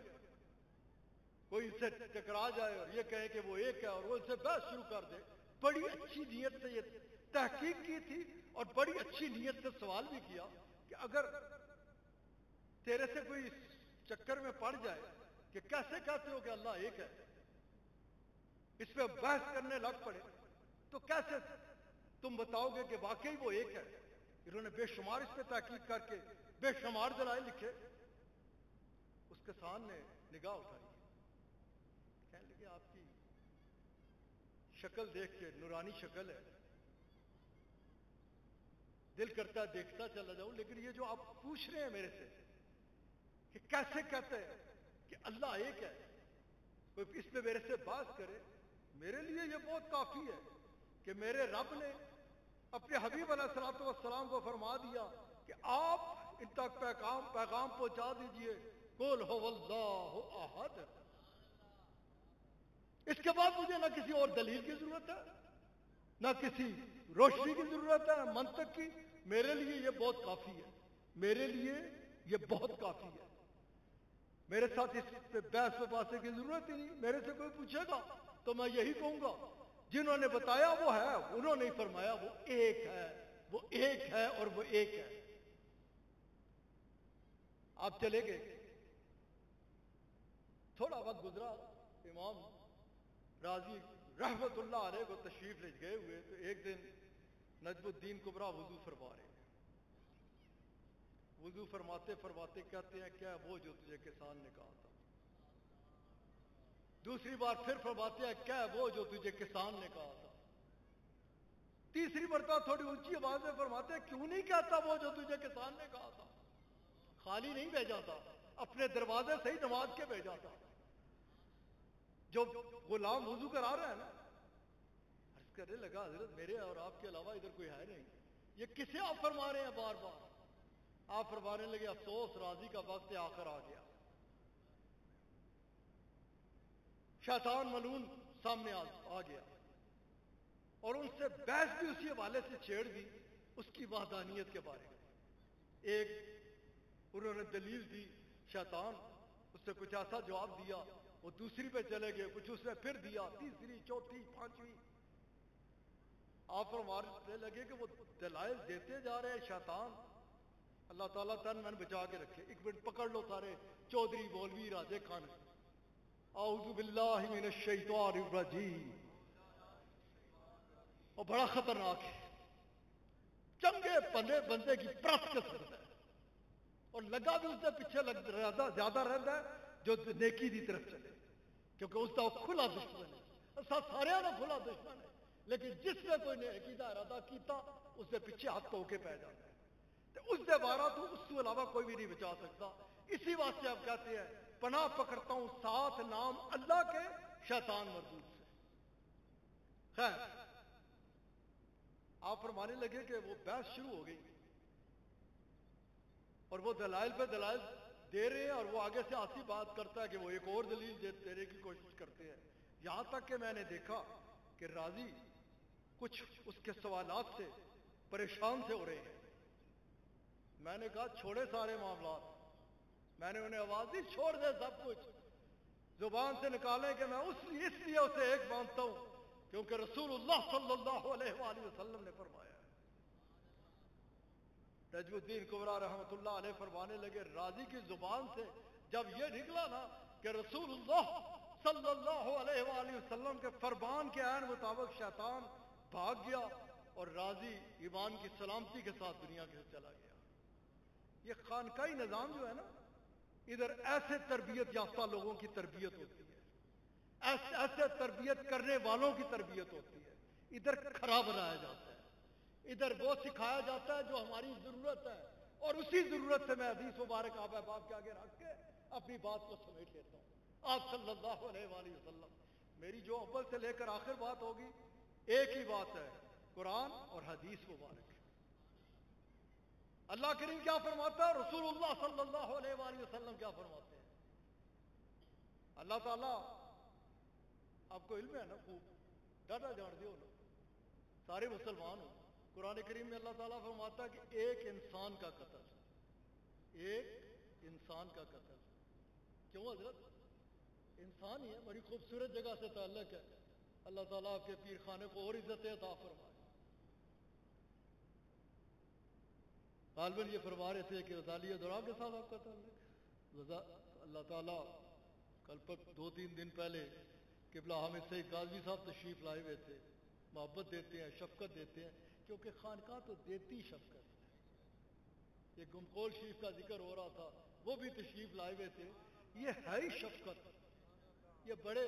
کوئی ان سے ٹکرا جائے اور یہ کہے کہ وہ ایک ہے اور وہ ان سے بحث شروع کر دے۔ بڑی اچھی نیت سے یہ تحقیق کی تھی اور بڑی اچھی نیت سے سوال بھی کیا کہ اگر تیرے سے کوئی اس چکر میں پڑ جائے کہ کیسے کہتے ہو کہ اللہ ایک ہے، اس پہ بحث کرنے لگ پڑے، تو کیسے تم بتاؤ گے کہ واقعی وہ ایک ہے؟ انہوں نے بے شمار اس پہ تحقیق کر کے بے شمار دلائل لکھے۔ اس کسان نے نگاہ اٹھائی، کہنے لگے آپ کی شکل دیکھ کے نورانی شکل ہے، دل کرتا ہے دیکھتا چلا جاؤں، لیکن یہ جو آپ پوچھ رہے ہیں میرے سے کہ کیسے کہتے ہیں کہ اللہ ایک ہے، کوئی اس پہ میرے سے بات کرے، میرے لیے یہ بہت کافی ہے کہ میرے رب نے اپنے حبیب علیہ الصلوۃ والسلام کو فرما دیا کہ آپ ان تک پیغام پہنچا دیجئے، قل هو اللہ احد۔ اس کے بعد مجھے نہ کسی اور دلیل کی ضرورت ہے، نہ کسی روشنی کی ضرورت ہے منطق کی، میرے لیے یہ بہت کافی ہے، میرے لیے یہ بہت کافی ہے۔ میرے ساتھ اس پہ بحث و باسے کی ضرورت ہی نہیں۔ میرے سے کوئی پوچھے گا تو میں یہی کہوں گا جنہوں نے بتایا وہ ہے، انہوں نے ہی فرمایا وہ ایک ہے، وہ ایک ہے اور وہ ایک ہے۔ آپ چلے گئے، تھوڑا وقت گزرا، امام راضی رحمت اللہ علیہ کو تشریف لے گئے ہوئے، تو ایک دن نجم الدین کبریٰ وضو فرما رہے ہیں۔ وضو فرماتے فرماتے کہتے ہیں کیا وہ جو تجھے کسان نے کہا تھا؟ دوسری بار پھر فرماتے ہیں کیا وہ جو تجھے کسان نے کہا تھا؟ تیسری مرتبہ تھوڑی اونچی آواز میں فرماتے ہیں کیوں نہیں کہتا وہ جو تجھے کسان نے کہا تھا؟ خالی نہیں بھیجا تھا، اپنے دروازے سے ہی نماز کے بھیجا تھا۔ جو غلام وضو کرا رہا ہے نا، عرض کرنے لگا حضرت میرے اور آپ کے علاوہ ادھر کوئی ہے نہیں، یہ کسے آپ فرما رہے ہیں بار بار؟ آپ فرمانے لگے افسوس راضی کا وقت آخر آ گیا۔ شیطان ملعون سامنے آ گیا اور ان سے بحث بھی اسی حوالے سے چھیڑ دی اس کی وحدانیت کے بارے میں۔ ایک انہوں نے دلیل دی، شیطان اس سے کچھ ایسا جواب دیا، وہ دوسری پہ چلے گئے، کچھ اس نے پھر دیا، تیسری چوتھی پانچویں۔ آپ فرمانے لگے کہ وہ دلائل دیتے جا رہے ہیں شیطان، اللہ تعالیٰ تن من بچا کے رکھے۔ ایک منٹ پکڑ لو سارے چودھری مولوی راجے خان، اعوذ باللہ من الشیطان الرجیم، اور بڑا خطرناک ہے، چنگے پنے بندے کی پرت کے سکتا ہے، اور لگا بھی اس سے پیچھے زیادہ رہتا ہے جو نیکی دی طرف چلے، کیونکہ اس کا کھلا دشمن ہے، سارے کا کھلا دشمن ہے، لیکن جس نے کوئی نیکی دا ارادہ کیتا اس سے پیچھے ہاتھ دھو کے پہ جاتا ہے، تو اس سے بارہ تو اس سے علاوہ کوئی بھی نہیں بچا سکتا۔ اسی واسطے آپ کہتے ہیں پناہ پکڑتا ہوں ساتھ نام اللہ کے شیطان مردود سے۔ خیر، آپ فرمانے لگے کہ وہ بحث شروع ہو گئی اور وہ دلائل پہ دلائل دے رہے ہیں، اور وہ آگے سے آسی بات کرتا ہے کہ وہ ایک اور دلیل دینے کی کوشش کرتے ہیں، یہاں تک کہ میں نے دیکھا کہ راضی کچھ اس کے سوالات سے پریشان سے ہو رہے ہیں۔ میں نے کہا چھوڑے سارے معاملات، میں نے انہیں آواز دی چھوڑ دے سب کچھ، زبان سے نکالیں کہ میں اس لیے اسے ایک مانتا ہوں کیونکہ رسول اللہ صلی اللہ علیہ وآلہ وسلم نے فرمایا ہے۔ نجم الدین کبریٰ رحمۃ اللہ علیہ فرمانے لگے راضی کی زبان سے جب یہ نکلا نا کہ رسول اللہ صلی اللہ علیہ وآلہ وسلم کے فرمان کے عین مطابق شیطان بھاگ گیا اور راضی ایمان کی سلامتی کے ساتھ دنیا سے چلا گیا۔ یہ خانقاہی نظام جو ہے نا، ادھر ایسے تربیت یافتہ لوگوں کی تربیت ہوتی ہے، ایسے تربیت کرنے والوں کی تربیت ہوتی ہے. ادھر کھرا بنایا جاتا ہے، ادھر وہ سکھایا جاتا ہے جو ہماری ضرورت ہے، اور اسی ضرورت سے میں حدیث مبارک آپ احباب کے آگے رکھ کے اپنی بات کو سمیٹ لیتا ہوں. آپ صلی اللہ علیہ وآلہ وسلم، میری جو اول سے لے کر آخر بات ہوگی ایک ہی بات ہے، قرآن اور حدیث مبارک. اللہ کریم کیا فرماتا ہے، رسول اللہ صلی اللہ علیہ وآلہ وسلم کیا فرماتے ہیں. اللہ تعالیٰ، آپ کو علم ہے نا، خوب ڈاٹا جان دیو نا، سارے مسلمان ہوں. قرآن کریم میں اللہ تعالیٰ فرماتا ہے کہ ایک انسان کا قتل، ایک انسان کا قتل. کیوں حضرت؟ انسان ہی ہے، بڑی خوبصورت جگہ سے تعلق ہے. اللہ تعالیٰ آپ کے پیر خانے کو اور عزت عطا فرمائے. غالباً یہ فرما رہے تھے کہ غزالیہ دوران کے ساتھ آپ کا تعلق. اللہ تعالیٰ کل پر 2-3 دن پہلے قبلہ حامد سید غازوی صاحب تشریف لائے ہوئے تھے. محبت دیتے ہیں، شفقت دیتے ہیں، کیونکہ خانقاہ تو دیتی شفقت ہے. یہ گمکول شریف کا ذکر ہو رہا تھا، وہ بھی تشریف لائے ہوئے تھے. یہ ہے ہی شفقت. یہ بڑے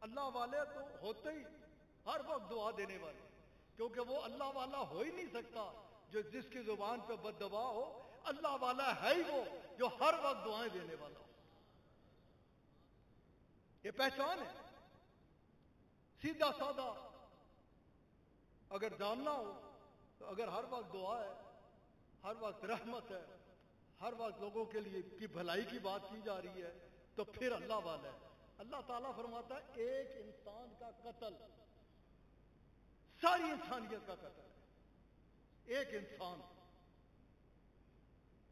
اللہ والے تو ہوتے ہی ہر وقت دعا دینے والے، کیونکہ وہ اللہ والا ہو ہی نہیں سکتا جو جس کی زبان پہ بد دعا ہو. اللہ والا ہے ہی وہ جو ہر وقت دعائیں دینے والا ہو. یہ پہچان ہے. سیدھا سادہ اگر جاننا ہو تو اگر ہر وقت دعا ہے، ہر وقت رحمت ہے، ہر وقت لوگوں کے لیے کی بھلائی کی بات کی جا رہی ہے، تو پھر اللہ والا ہے. اللہ تعالیٰ فرماتا ہے ایک انسان کا قتل ساری انسانیت کا قتل ہے. ایک انسان.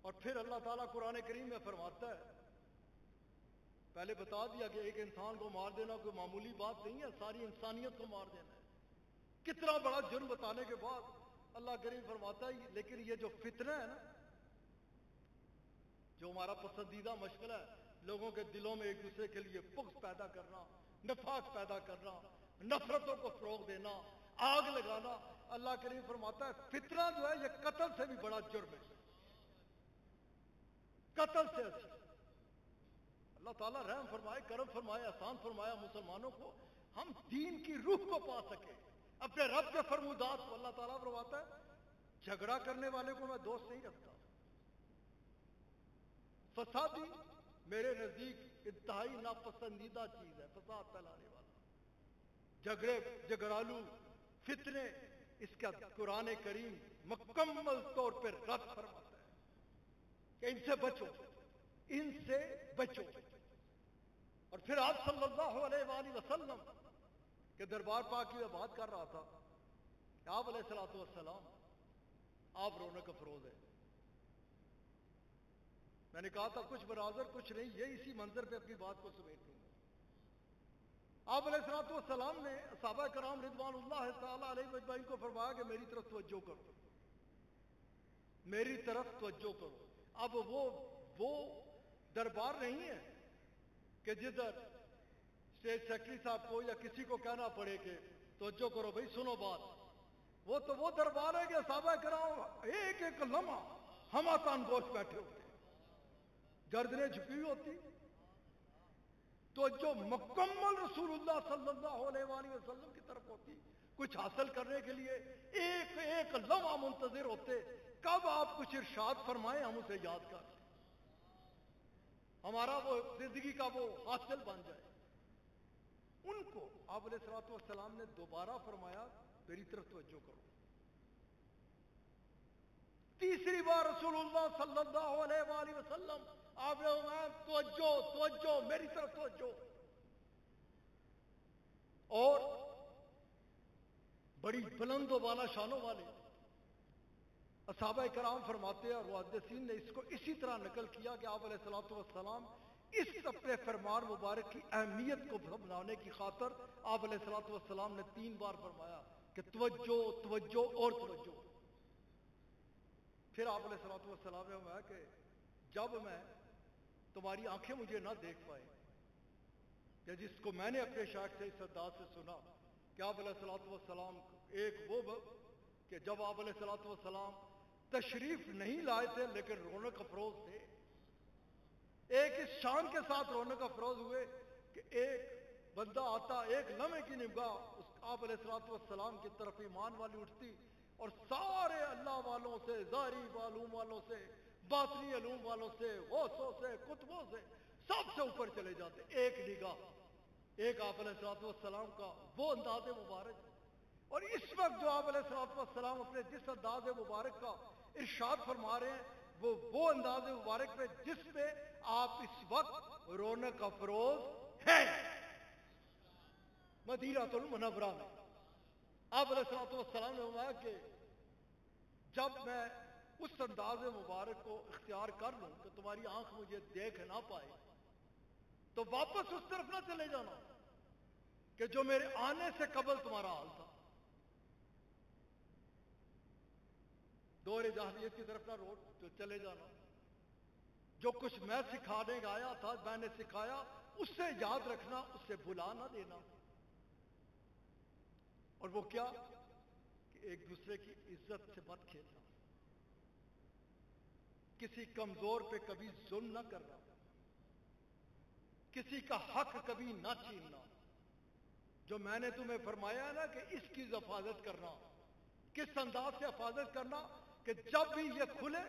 اور پھر اللہ تعالیٰ قرآن کریم میں فرماتا ہے، پہلے بتا دیا کہ ایک انسان کو مار دینا کوئی معمولی بات نہیں ہے، ساری انسانیت کو مار دینا ہے. کتنا بڑا جرم بتانے کے بعد اللہ کریم فرماتا ہے لیکن یہ جو فتنہ ہے نا، جو ہمارا پسندیدہ مشغلہ ہے، لوگوں کے دلوں میں ایک دوسرے کے لیے بغض پیدا کرنا، نفاق پیدا کرنا، نفرتوں کو فروغ دینا، آگ لگانا، اللہ کریم فرماتا ہے فتنہ جو ہے یہ قتل سے بھی بڑا جرم ہے. قتل سے اچھا. اللہ تعالیٰ رحم فرمائے، کرم فرمائے، احسان فرمایا مسلمانوں کو، ہم دین کی روح کو پا سکے، اپنے رب کے فرمودات کو. اللہ تعالیٰ فرماتا ہے جھگڑا کرنے والے کو میں دوست نہیں رکھتا. فسادی میرے نزدیک انتہائی ناپسندیدہ چیز ہے. فساد پھیلانے والا، جھگڑے، جھگڑالو، فتنے، اس کا قرآن کریم مکمل طور پر رد فرماتا ہے کہ ان سے بچو، ان سے بچو. اور پھر آپ صلی اللہ علیہ وآلہ وسلم کے دربار پاک کی میں بات کر رہا تھا کہ آپ علیہ الصلوۃ والسلام، آپ رونق افروز ہے. میں نے کہا تھا کچھ برازر کچھ نہیں، یہ اسی منظر پہ اپنی بات کو سمیٹ دوں گا. آپ علیہ الصلوۃ والسلام نے صحابہ کرام رضوان اللہ تعالیٰ علیہ مجمعین کو فرمایا کہ میری طرف توجہ کرو، میری طرف توجہ کرو. اب وہ دربار نہیں ہے کہ جدھر اسٹیٹ سیکرٹری صاحب کو یا کسی کو کہنا پڑے کہ توجہ کرو بھائی سنو بات. وہ دربار ہے کہ صحابہ کرام ایک ایک لمحہ ہما تان گوش بیٹھے ہوتے، گردنیں جھکی ہوتی، تو جو مکمل رسول اللہ صلی اللہ علیہ وآلہ وسلم کی طرف ہوتی. کچھ حاصل کرنے کے لیے ایک ایک لمحہ منتظر ہوتے کب آپ کچھ ارشاد فرمائیں ہم اسے یاد کر، ہمارا وہ زندگی کا وہ حاصل بن جائے. ان کو آپ علیہ الصلوۃ والسلام نے دوبارہ فرمایا میری طرف توجہ کرو. تیسری بار رسول اللہ صلی اللہ علیہ وآلہ وسلم آپ نے فرمایا توجہ توجہ، میری طرف توجہ. اور بڑی بلند و بالا شانوں والے صحابہ کرام فرماتے ہیں، اور محدثین نے اس کو اسی طرح نقل کیا کہ آپ علیہ الصلوۃ والسلام اس اپنے فرمان مبارک کی اہمیت کو بنانے کی خاطر آپ علیہ الصلوۃ والسلام نے 3 بار فرمایا کہ توجہ توجہ اور توجہ. پھر آپ علیہ الصلوۃ والسلام نے فرمایا کہ جب میں تمہاری آنکھیں مجھے نہ دیکھ پائے، کہ جس کو میں نے اپنے شاعر سے اس انداز سے سنا کہ آپ علیہ الصلوۃ والسلام ایک وہ کہ جب آپ علیہ الصلوۃ والسلام تشریف نہیں لائے تھے لیکن رونق افروز تھے، ایک اس شان کے ساتھ رونق افروز ہوئے کہ ایک بندہ آتا، ایک لمحے کی نگاہ اس آپ علیہ الصلوۃ والسلام کی طرف ایمان والی اٹھتی، اور سارے اللہ والوں سے، ظاہری علوم والوں سے، باطنی علوم والوں سے، غوثوں سے، قطبوں سے، سب سے اوپر چلے جاتے. ایک نگاہ، ایک آپ علیہ الصلوۃ والسلام کا وہ انداز مبارک. اور اس وقت جو آپ علیہ الصلوۃ والسلام اپنے جس انداز مبارک کا ارشاد فرما رہے ہیں، وہ انداز مبارک پہ جس پہ آپ اس وقت رونق افروز ہیں مدینہ المنورہ میں. آپ علیہ الصلوۃ والسلام نے فرمایا کہ جب میں اس انداز مبارک کو اختیار کر لوں کہ تمہاری آنکھ مجھے دیکھ نہ پائے، تو واپس اس طرف نہ چلے جانا کہ جو میرے آنے سے قبل تمہارا حال تھا. دور جاہلیت کی طرف نہ روٹ تو چلے جانا. جو کچھ میں سکھانے کا آیا تھا، میں نے سکھایا، اس سے یاد رکھنا، اس سے بھلا نہ دینا. اور وہ کیا کہ ایک دوسرے کی عزت سے مت کھیلنا، کسی کمزور پہ کبھی ظلم نہ کرنا، کسی کا حق کبھی نہ چھیننا. جو میں نے تمہیں فرمایا نا کہ اس کی حفاظت کرنا، کس انداز سے حفاظت کرنا کہ جب بھی یہ کھلے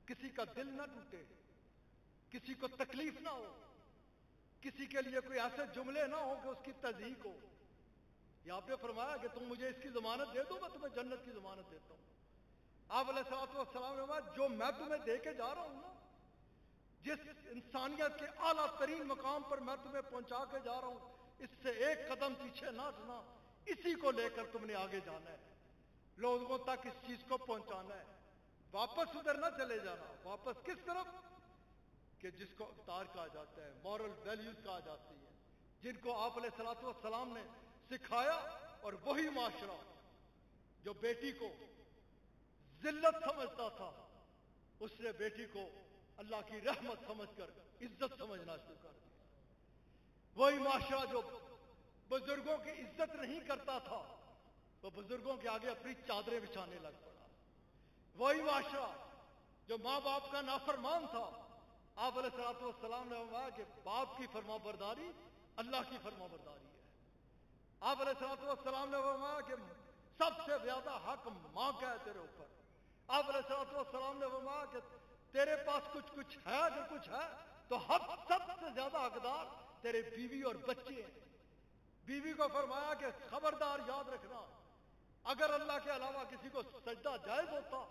کسی کا دل نہ ٹوٹے، کسی کو تکلیف نہ ہو، کسی کے لیے کوئی ایسے جملے نہ ہو کہ اس کی تضحیق ہو. یہاں پہ فرمایا کہ تم مجھے اس کی ضمانت دے دو، میں تمہیں جنت کی ضمانت دیتا ہوں. آپ علیہ الصلوۃ والسلام نے فرمایا جو میں تمہیں دے کے جا رہا ہوں نا، جس انسانیت کے اعلیٰ ترین مقام پر میں تمہیں پہنچا کے جا رہا ہوں، اس سے ایک قدم پیچھے نہ ہٹنا. اسی کو لے کر تم نے آگے جانا ہے، لوگوں تک اس چیز کو پہنچانا ہے. واپس ادھر نہ چلے جانا. واپس کس طرف؟ کہ جس کو اقدار کہا جاتا ہے، مورل ویلیوز کہا جاتی ہے، جن کو آپ علیہ الصلوۃ والسلام نے سکھایا. اور وہی معاشرہ جو بیٹی کو ذلت سمجھتا تھا، اس نے بیٹی کو اللہ کی رحمت سمجھ کر عزت سمجھنا شروع کر دیا. وہی معاشرہ جو بزرگوں کی عزت نہیں کرتا تھا، وہ بزرگوں کے آگے اپنی چادریں بچھانے لگ پڑا. وہی معاشرہ جو ماں باپ کا نافرمان تھا، آپ علیہ الصلوۃ والسلام نے فرمایا کہ باپ کی فرما برداری اللہ کی فرما برداری ہے. آپ علیہ الصلوۃ والسلام نے فرمایا کہ سب سے زیادہ حق ماں کا ہے تیرے اوپر. آپ علیہ الصلوۃ والسلام نے فرمایا کہ تیرے پاس کچھ ہے، اگر کچھ ہے تو حق سب سے زیادہ حقدار تیرے بیوی اور بچے ہیں. بیوی کو فرمایا کہ خبردار یاد رکھنا، اگر اللہ کے علاوہ کسی کو سجدہ جائز ہوتا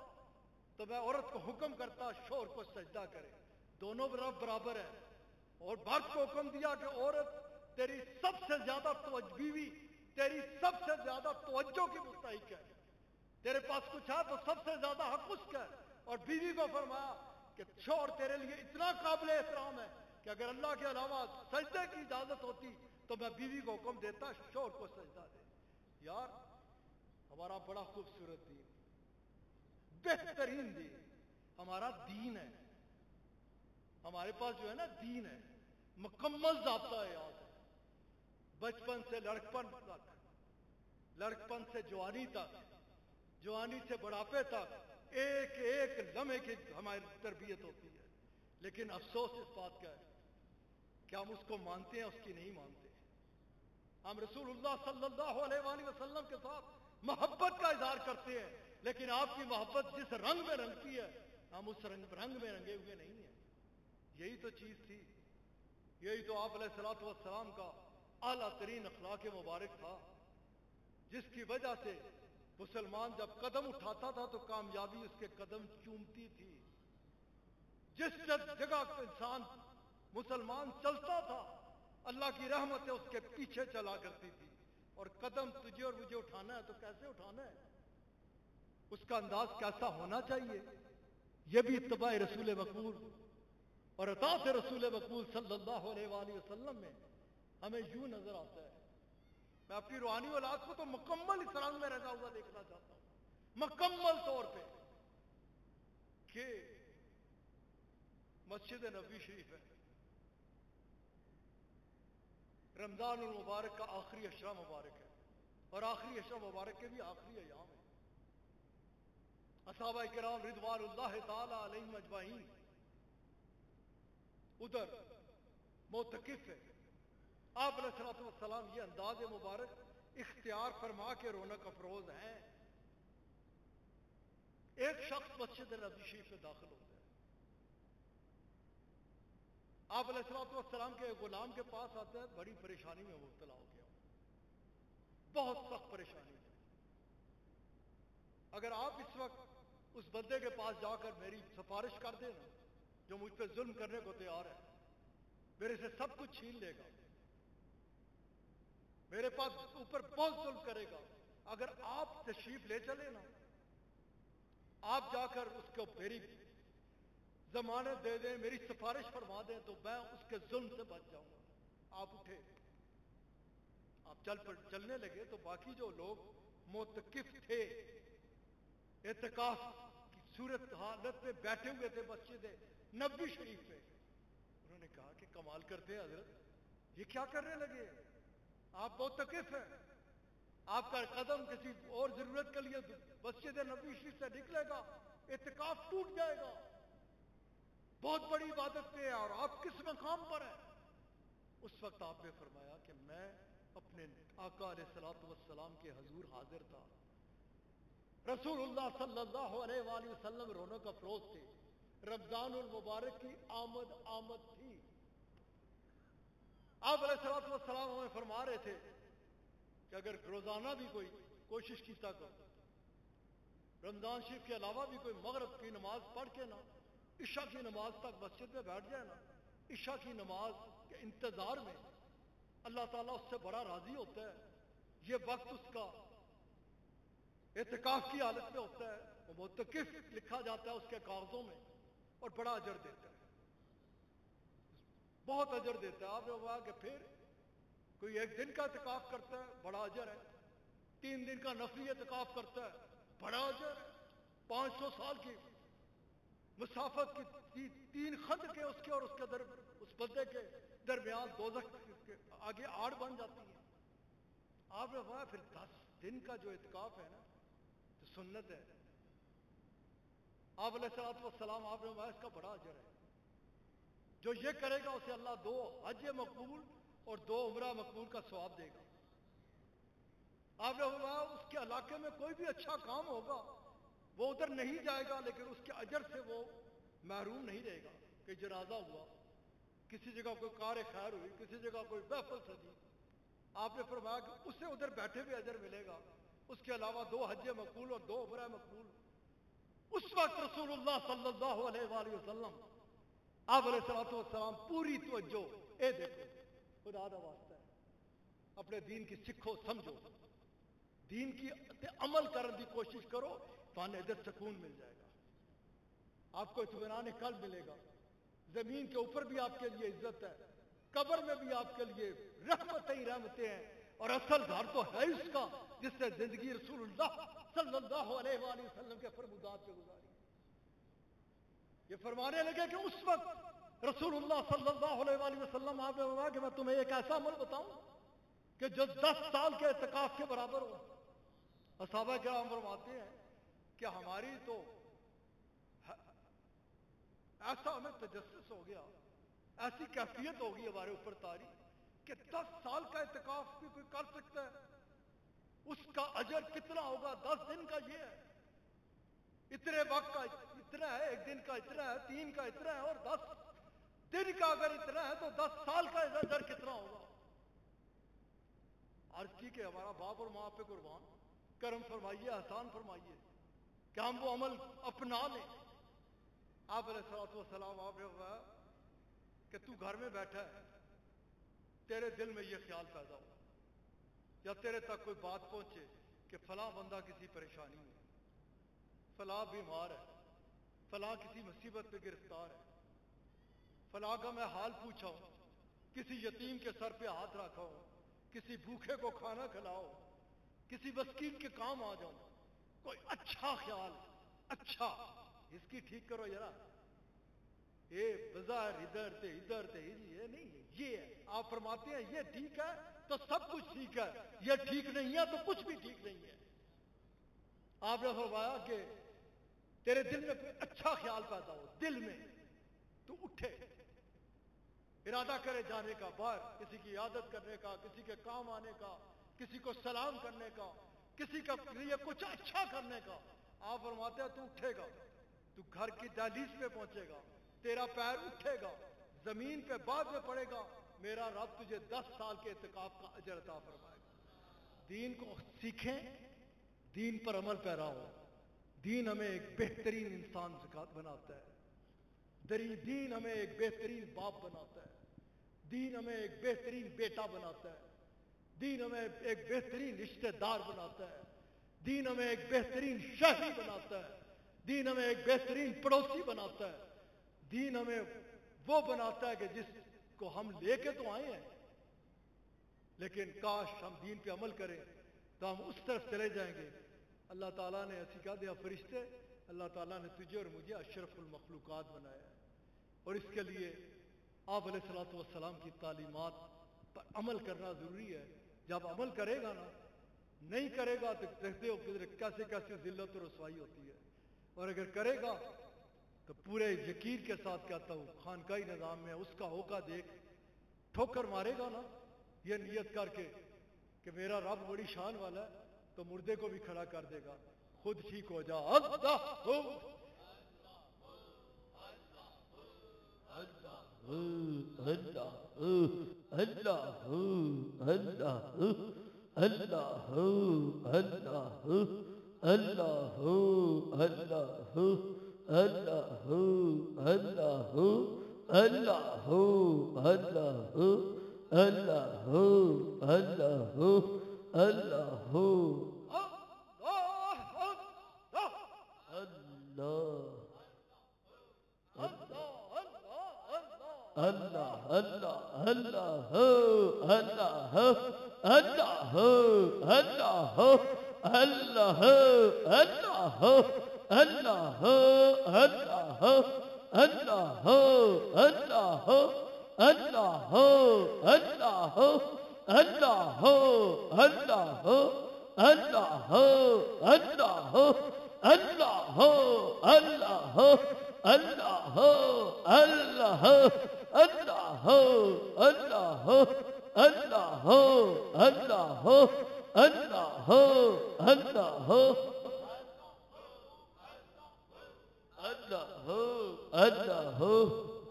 تو میں عورت کو حکم کرتا شوہر کو سجدہ کرے، دونوں برابر ہیں. اور مرد کو حکم دیا کہ عورت تیری سب سے زیادہ بیوی تیری سب سے زیادہ توجہ کی مستحق ہے. تیرے پاس کچھ ہے تو سب سے زیادہ حق اس کا ہے. اور بیوی کو فرمایا کہ شوہر تیرے لیے اتنا قابل احترام ہے کہ اگر اللہ کے علاوہ سجدے کی اجازت ہوتی تو میں بیوی کو حکم دیتا شوہر کو سجدہ دے. یار ہمارا بڑا خوبصورت دین، بہترین دین ہمارا دین ہے. ہمارے پاس جو ہے نا دین ہے، مکمل ضابطہ ہے. یاد ہے بچپن سے لڑکپن تک، لڑکپن سے جوانی تک، جوانی سے بڑھاپے تک، ایک ایک لمحے کی ہماری تربیت ہوتی ہے. لیکن افسوس اس بات کا ہے کہ ہم اس کو مانتے ہیں، اس کی نہیں مانتے. ہم رسول اللہ صلی اللہ علیہ وآلہ وسلم کے ساتھ محبت کا اظہار کرتے ہیں، لیکن آپ کی محبت جس رنگ میں رنگتی ہے ہم اس رنگ میں رنگے ہوئے نہیں ہیں. یہی تو چیز تھی، یہی تو آپ علیہ الصلوۃ والسلام کا اعلیٰ ترین اخلاق مبارک تھا، جس کی وجہ سے مسلمان جب قدم اٹھاتا تھا تو کامیابی اس کے قدم چومتی تھی. جس جگہ انسان مسلمان چلتا تھا اللہ کی رحمت اس کے پیچھے چلا کرتی تھی. اور قدم تجھے اور مجھے اٹھانا ہے تو کیسے اٹھانا ہے، اس کا انداز کیسا ہونا چاہیے، یہ بھی اتباع رسول مقبول اور اطاعت رسول مقبول صلی اللہ علیہ وآلہ وسلم میں ہمیں یوں نظر آتا ہے. میں اپنی روحانی اولاد کو تو مکمل اس رنگ میں رہا ہوا دیکھنا چاہتا ہوں، مکمل طور پہ، کہ مسجد نبوی شریف ہے، رمضان المبارک کا آخری عشرہ مبارک ہے، اور آخری عشرہ مبارک کے بھی آخری ایام ہے. صحابہ کرام رضوان اللہ تعالی علیہم اجمعین ادھر معتکف ہے. آپ علیہ الصلوۃ والسلام یہ انداز مبارک اختیار فرما کے رونق افروز ہیں. ایک شخص مسجد نبوی شریف میں داخل ہوتا ہے. آپ علیہ الصلوۃ والسلام کے غلام کے پاس آتا ہے, بڑی پریشانی میں مبتلا ہو گیا, بہت سخت پریشانی ہے. اگر آپ اس وقت اس بندے کے پاس جا کر میری سفارش کر دیں نا, جو مجھ پہ ظلم کرنے کو تیار ہے, میرے سے سب کچھ چھین لے گا, میرے پاس اوپر بہت ظلم کرے گا, اگر آپ تشریف لے چلے نا, آپ جا کر اس کو میری ضمانت دے دیں, میری سفارش فرما دیں, تو میں اس کے ظلم سے بچ جاؤں گا. آپ اٹھے, آپ چلنے لگے تو باقی جو لوگ معتکف تھے, اعتکاف کی صورت حالت میں بیٹھے ہوئے تھے مسجد نبوی شریف میں, انہوں نے کہا کہ کمال کرتے ہیں حضرت, یہ کیا کرنے لگے؟ آپ معتکف ہیں, آپ کا قدم کسی اور ضرورت کے لیے مسجد نبوی شریف سے نکلے گا, اعتکاف ٹوٹ جائے گا, بہت بڑی عبادت پہ ہے, اور آپ کس مقام پر ہیں؟ اس وقت آپ نے فرمایا کہ میں اپنے آقا علیہ الصلوۃ والسلام کے حضور حاضر تھا. رسول اللہ صلی اللہ علیہ وآلہ وسلم رونق افروز تھے, رمضان المبارک کی آمد تھی. آپ علیہ الصلوۃ والسلام ہمیں فرما رہے تھے کہ اگر روزانہ بھی کوئی کوشش کیتا کرو, رمضان شریف کے علاوہ بھی کوئی مغرب کی نماز پڑھ کے نا عشاء کی نماز تک مسجد میں بیٹھ جائے نا, عشاء کی نماز کے انتظار میں, اللہ تعالیٰ اس سے بڑا راضی ہوتا ہے. یہ وقت اس کا اعتکاف کی حالت میں ہوتا ہے, وہ معتکف لکھا جاتا ہے اس کے کاغذوں میں, اور بڑا اجر دیتا ہے, بہت اجر دیتا ہے. آپ نے کہا کہ پھر کوئی ایک دن کا اعتکاف کرتا ہے, بڑا اجر ہے. 3 دن کا نفلی اعتکاف کرتا ہے, بڑا اجر ہے. 500 سال کی مسافت کی 3 خط کے اس کے اور اس بندے کے درمیان دوزخ کے آگے آڑ بن جاتی ہے. آپ نے کہا پھر 10 دن کا جو اعتکاف ہے نا, تو سنت ہے. آپ علیہ الصلوۃ والسلام آپ نے کہا اس کا بڑا اجر ہے. جو یہ کرے گا اسے اللہ 2 حج مقبول اور 2 عمرہ مقبول کا ثواب دے گا. آپ نے کہا اس کے علاقے میں کوئی بھی اچھا کام ہوگا وہ ادھر نہیں جائے گا, لیکن اس کے اجر سے وہ محروم نہیں رہے گا. کہ جنازہ ہوا, کسی جگہ کوئی کار خیر ہوئی, کسی جگہ کوئی محفل سجی, آپ نے فرمایا کہ اسے ادھر بیٹھے ہوئے اجر ملے گا. اس کے علاوہ 2 حج مقبول اور 2 عمرہ مقبول. اس وقت رسول اللہ صلی اللہ علیہ وآلہ وسلم آپ علیہ الصلوۃ والسلام پوری توجہ, اے دیکھو خدا دا واسطہ ہے, اپنے دین کی سکھو سمجھو, دین کی عمل کرنے کی کوشش کرو, تمہیں ادھر سکون مل جائے گا, آپ کو اطمینان قلب ملے گا. زمین کے اوپر بھی آپ کے لیے عزت ہے, قبر میں بھی آپ کے لیے رحمتیں ہی رحمتیں ہیں, اور اصل گھر تو ہے اس کا جس سے زندگی رسول اللہ صلی اللہ علیہ وآلہ وسلم کے فرمودات پہ گزاری. یہ فرمانے لگے کہ اس وقت رسول اللہ صلی اللہ علیہ وآلہ وسلم آپ نے کہا کہ میں تمہیں ایک ایسا عمل بتاؤں کہ جو 10 سال کے اعتکاف کے برابر ہو. صحابہ کرام فرماتے ہیں کہ ہماری تو ایسا ہمیں تجسس ہو گیا, ایسی کیفیت ہوگی ہمارے اوپر تاری کہ 10 سال کا اعتکاف بھی کوئی کر سکتا ہے, اس کا اجر کتنا ہوگا. 10 دن کا یہ ہے, اتنے وقت کا اتنا ہے, 1 دن کا اتنا ہے, 3 کا اتنا ہے, اور 10 دن کا اگر اتنا ہے تو 10 سال کا اجر کتنا ہوگا. عرض کی کہ ہمارا باپ اور ماں پہ قربان, کرم فرمائیے, احسان فرمائیے کہ ہم وہ عمل اپنا لیں. آپ علیہ الصلوۃ والسلام آپ نے کہا کہ تو گھر میں بیٹھا ہے, تیرے دل میں یہ خیال پیدا ہو, یا تیرے تک کوئی بات پہنچے کہ فلاں بندہ کسی پریشانی میں, فلاں بیمار ہے, فلاں کسی مصیبت پہ گرفتار ہے, فلاں کا میں حال پوچھا ہوں, کسی یتیم کے سر پہ ہاتھ رکھا ہوں, کسی بھوکے کو کھانا کھلاؤ, کسی مسکین کے کام آ جاؤ, کوئی اچھا خیال, اچھا اس کی ٹھیک کرو ذرا, یہ بازار ادھر تے یہ نہیں ہے, یہ ہے. آپ فرماتے ہیں یہ ٹھیک ہے تو سب کچھ ٹھیک ہے, یہ ٹھیک نہیں ہے تو کچھ بھی ٹھیک نہیں ہے. آپ نے فرمایا کہ تیرے دل میں کوئی اچھا خیال پیدا ہو, دل میں تو اٹھے, ارادہ کرے جانے کا باہر، کسی کی عادت کرنے کا، کسی کے کام آنے کا، کسی کو سلام کرنے کا، کسی کا لیے کچھ اچھا کرنے کا، آپ فرماتے ہیں تو اٹھے گا، تو گھر کی دہلیز پہ پہنچے گا، تیرا پیر اٹھے گا، زمین پہ بعد میں پڑے گا، میرا رب تجھے 10 سال کے اعتکاف کا اجر عطا فرمائے گا۔ دین کو سیکھیں، دین پر عمل پیرا ہو۔ دین ہمیں ایک بہترین انسان بناتا ہے، دین ہمیں ایک بہترین باپ بناتا ہے، دین ہمیں ایک بہترین بیٹا بناتا ہے، دین ہمیں ایک بہترین رشتہ دار بناتا ہے، دین ہمیں ایک بہترین شہری بناتا ہے، دین ہمیں ایک بہترین پڑوسی بناتا ہے، دین ہمیں وہ بناتا ہے کہ جس کو ہم لے کے تو آئے ہیں، لیکن کاش ہم دین پہ عمل کریں تو ہم اس طرف چلے جائیں گے۔ اللہ تعالیٰ نے ایسی کہا دیا فرشتے، اللہ تعالیٰ نے تجھے اور مجھے اشرف المخلوقات بنایا ہے، اور اس کے لیے آپ علیہ الصلوۃ والسلام کی تعلیمات پر عمل کرنا ضروری ہے۔ جب عمل کرے گا نا، نہیں کرے گا تو دیکھتے ہو کیسے کیسے ذلت و رسوائی ہوتی ہے، اور اگر کرے گا تو پورے یقین کے ساتھ کہتا ہوں خانقاہی نظام میں اس کا ہوگا دیکھ، ٹھوکر مارے گا نا یہ نیت کر کے کہ میرا رب بڑی شان والا ہے، تو مردے کو بھی کھڑا کر دے گا، خود ٹھیک ہو جا۔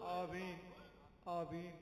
آمین آمین